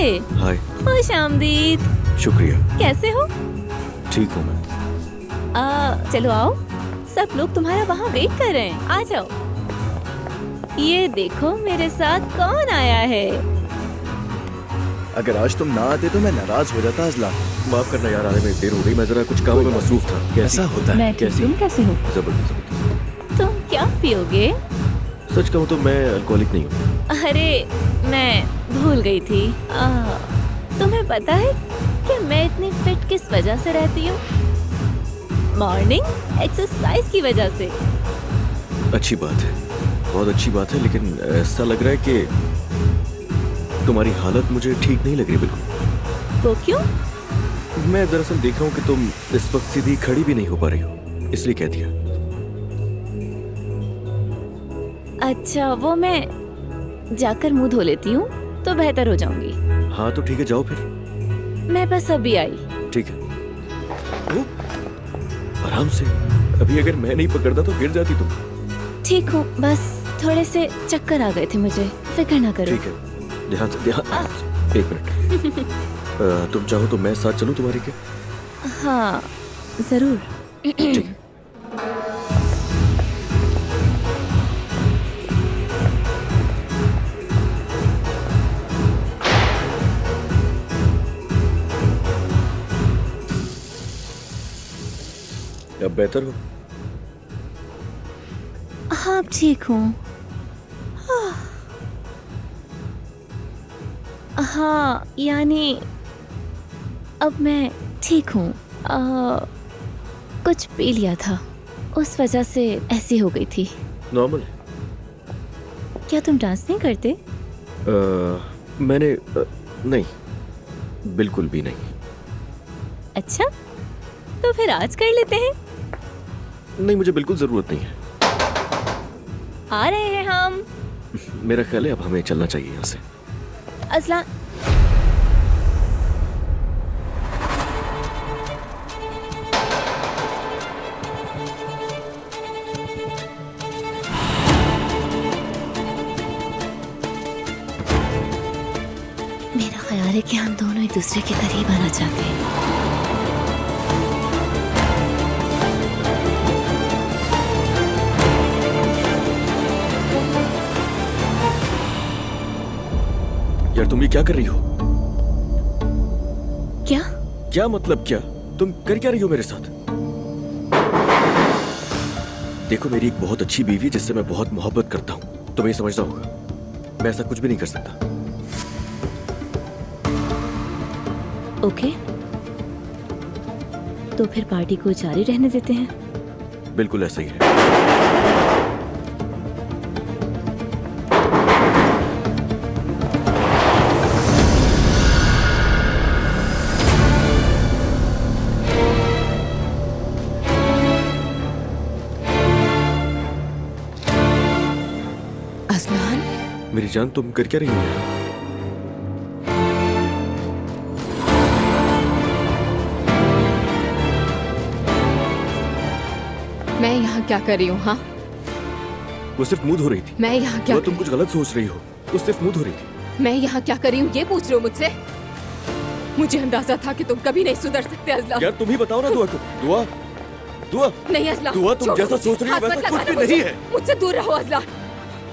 हाय। खुश आमदीद। शुक्रिया। कैसे हो? ठीक हूँ मैं। चलो आओ, सब लोग तुम्हारा वहाँ वेट कर रहे हैं, आ जाओ। ये देखो मेरे साथ कौन आया है। अगर आज तुम ना आते तो मैं नाराज हो जाता अजला। माफ करना यार, आने में देर हो गई, मैं जरा कुछ कामों में मसरूफ था। कैसा होता है? मैं ठीक, तुम कैसे हो? जबरदस्त। तुम क्या पियोगे? सच कहूँ तो मैं अल्कोहलिक नहीं हूँ। अरे मैं भूल गई थी। तुम्हें पता है कि मैं इतनी फिट किस वजह से रहती हूँ? मॉर्निंग एक्सरसाइज की वजह से। अच्छी बात है, बहुत अच्छी बात है, लेकिन ऐसा लग रहा है कि तुम्हारी हालत मुझे ठीक नहीं लग रही बिल्कुल। वो क्यों? मैं दरअसल देख रहा हूँ कि तुम इस वक्त सीधी खड़ी भी नहीं हो पा रही हो, इसलिए कह दिया। अच्छा, वो मैं जाकर मुंह धो लेती हूँ तो बेहतर हो जाऊंगी। हाँ तो ठीक है, जाओ फिर। मैं बस अभी आई। ठीक है। ओ, आराम से, अभी अगर मैं नहीं पकड़ता तो गिर जाती तुम। ठीक हूँ, बस थोड़े से चक्कर आ गए थे मुझे, फिक्र ना करो। ठीक है, ध्यान से, ध्यान से। एक मिनट। तुम चाहो तो मैं साथ चलूं तुम्हारे के? हाँ जरूर। ठीक है। अब बेहतर हो? हाँ ठीक हूँ। हाँ यानी अब मैं ठीक हूँ। कुछ पी लिया था, उस वजह से ऐसी हो गई थी। नॉर्मल। क्या तुम डांस नहीं करते? मैंने नहीं, बिल्कुल भी नहीं। अच्छा, तो फिर आज कर लेते हैं। नहीं, मुझे बिल्कुल जरूरत नहीं है। आ रहे हैं हम। मेरा ख्याल है अब हमें चलना चाहिए यहाँ से। अज़लान, मेरा ख्याल है कि हम दोनों एक दूसरे के करीब आना चाहते हैं। यार तुम ये क्या कर रही हो? क्या? क्या मतलब क्या? तुम कर क्या रही हो मेरे साथ? देखो, मेरी एक बहुत अच्छी बीवी जिससे मैं बहुत मोहब्बत करता हूँ, तुम्हें समझना होगा। मैं ऐसा कुछ भी नहीं कर सकता। ओके, तो फिर पार्टी को जारी रहने देते हैं। बिल्कुल ऐसा ही है। अज़लान, मेरी जान, तुम कर क्या रही हो? मैं यहाँ क्या कर रही हूँ? हाँ, वो सिर्फ मुंह धो रही थी। मैं यहाँ क्या वो तुम कुछ गलत सोच रही हो, वो सिर्फ मुंह धो रही थी। मैं यहाँ क्या कर रही हूँ ये पूछ रहे हो मुझसे? मुझे अंदाजा था कि तुम कभी नहीं सुधर सकते अज़लान। यार तुम ही बताओ ना दुआ को। दुआ, दुआ, नहीं अज़लान, दुआ, तुम छोड़ो जैसा मुझे। सोच रही हो हाथ मत वैसा कुछ लगाना भी मुझे। नहीं है। मुझसे दूर रहो अज़लान,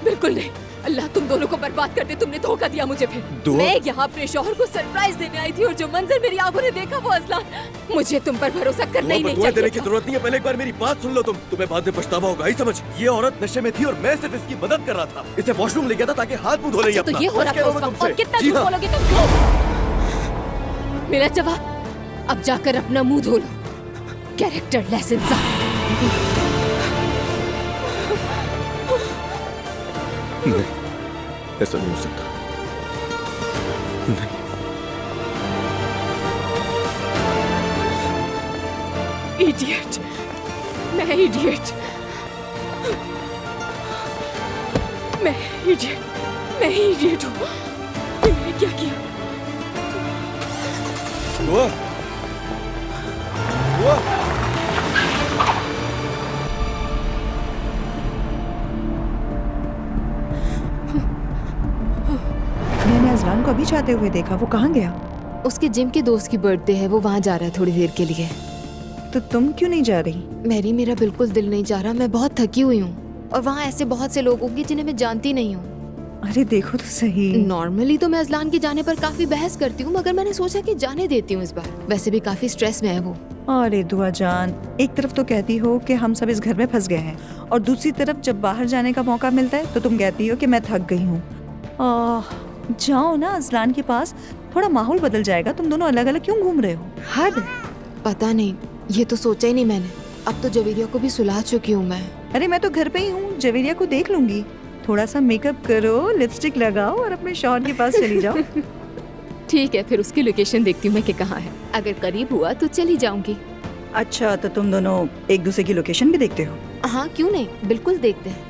बिल्कुल नहीं। अल्लाह तुम दोनों को बर्बाद कर दे, तुमने धोखा दिया मुझे। फिर दुआ? मैं यहाँ अपने शौहर को सरप्राइज देने आई थी और जो मंजर मेरी आंखों ने देखा वो अज़लान, मुझे तुम पर भरोसा करना ही नहीं दुआ देने की चाहिए। जरूरत नहीं है, पहले एक बार मेरी बात सुन लो तुम। तुम्हें बाद में पछतावा होगा, ही समझ। ये औरत नशे में थी और मैं सिर्फ इसकी मदद कर रहा था। इसे वॉशरूम ले गया था ताकि हाथ मुंह धो ले अपना। तो ये हो रहा था उस वक्त, और कितना झूठ बोलोगे तुम? मेरा जवाब, अब जाकर अपना मुंह धो लो। कैरेक्टर लेस इंसान। नहीं, ऐसा नहीं हो सकता। नहीं। इडियट, मैं इडियट, मैं इडियट हूँ। ये मैंने क्या किया? दुआ, दुआ। मैंने अज़लान को कभी जाते हुए देखा, वो कहाँ गया? उसके जिम के दोस्त की बर्थडे है, वो वहाँ जा रहा है थोड़ी देर के लिए। तो तुम क्यों नहीं जा रही? मैरी, मेरा बिल्कुल दिल नहीं जा रहा, मैं बहुत थकी हुई हूँ और वहाँ ऐसे बहुत से लोग होंगे जिन्हें मैं जानती नहीं हूँ। अरे देखो तो सही। नॉर्मली तो मैं अजलान के जाने पर काफी बहस करती हूँ, मगर मैंने सोचा कि जाने देती हूँ इस बार। वैसे भी काफी स्ट्रेस में है वो। अरे दुआ जान, एक तरफ तो कहती हो कि हम सब इस घर में फंस गए हैं, और दूसरी तरफ जब बाहर जाने का मौका मिलता है तो तुम कहती हो कि मैं थक गई हूँ। जाओ ना अजलान के पास, थोड़ा माहौल बदल जाएगा। तुम दोनों अलग अलग क्यों घूम रहे हो? हद है। पता नहीं, ये तो सोचा ही नहीं मैंने। अब तो जवेरिया को भी सुला चुकी हूँ मैं। अरे मैं तो घर पे ही हूँ, जवेरिया को देख लूंगी। थोड़ा सा मेकअप करो, लिपस्टिक लगाओ और अपने शौहर के पास चली जाओ। ठीक है, फिर उसकी लोकेशन देखती हूँ मैं कि कहाँ है। अगर करीब हुआ तो चली जाऊंगी। अच्छा, तो तुम दोनों एक दूसरे की लोकेशन भी देखते हो? हाँ, क्यों नहीं, बिल्कुल देखते हैं।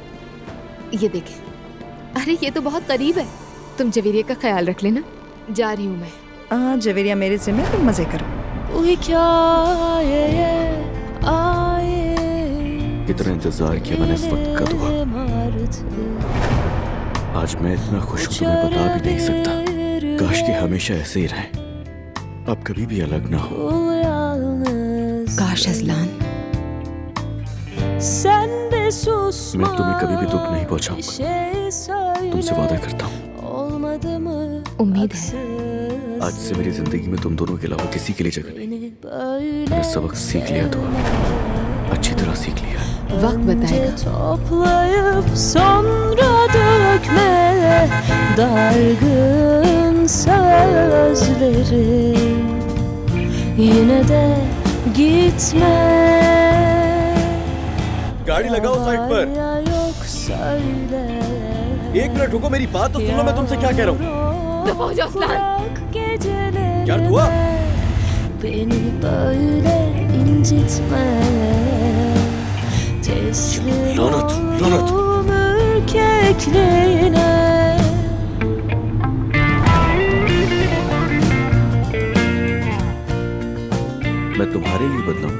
ये देखें, अरे ये तो बहुत करीब है। तुम जवेरिया का ख्याल रख लेना। जा रही हूँ मैं। जवेरिया मेरे जिम्मे, तुम मजे करो। कितना इंतजार किया मैंने इस वक्त का दुआ। आज मैं इतना खुश हूं तुम्हें बता भी नहीं सकता। काश कि हमेशा ऐसे ही रहे, अब कभी भी अलग ना हो। काश अजलान। मैं तुम्हें कभी भी दुख नहीं पहुंचाऊंगा, तुमसे वादा करता हूँ। उम्मीद है। आज से मेरी जिंदगी में तुम दोनों के अलावा किसी के लिए जगह नहीं। मैंने सबक सीख लिया, तो अच्छी तरह सीख लिया। वक्त बताएगा। Toplayıp sonra dökme dargın sözleri, yine de gitme. गाड़ी लगाओ साइड पर। Ya yok söyle. एक मिनट रुको, मेरी बात तो सुन लो, मैं तुमसे क्या कह रहा हूँ। दफा हो जाओ अजलान। क्या हुआ? Beni böyle incitme. Teslim Lanet, lanet. oldum ürkekliğine. मैं तुम्हारे लिए बदला हूं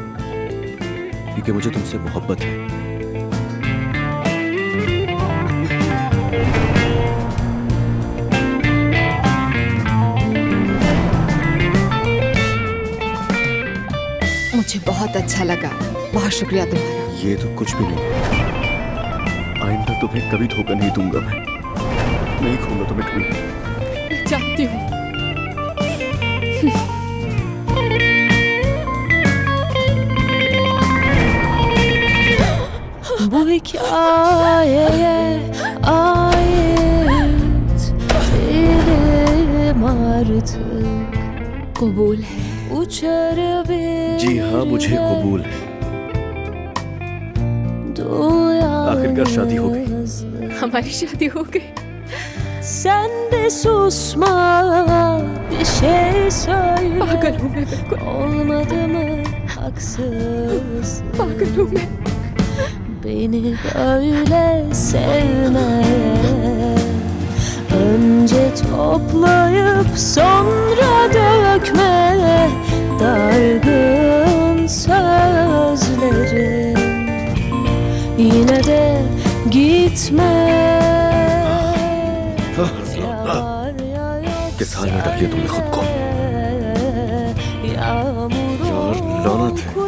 क्योंकि मुझे तुमसे मोहब्बत है। मुझे बहुत अच्छा लगा, बहुत शुक्रिया तुम्हारा। ये तो कुछ भी नहीं, आइंदा तुम्हें कभी धोखा नहीं दूंगा। मैं नहीं खोऊंगा तुम्हें कभी। मैं जानती हूँ। Bu hikayeye ait değilim artık. कबूल है। Uçar bir जी हाँ, मुझे कबूल है। आखिरकार शादी हो गई। हमारी शादी हो गई। Sen de susma, bir şey söyle. पागल हूँ मैं बिल्कुल। Olmadı mı haksız? पागल हूँ मैं। Beni böyle sevme. Önce toplayıp sonra dökme dargın sözleri, yine de gitme. Yar yağıyor किस हाल में डाल दिया तुमने खुद को? yağmur यार, लानत है।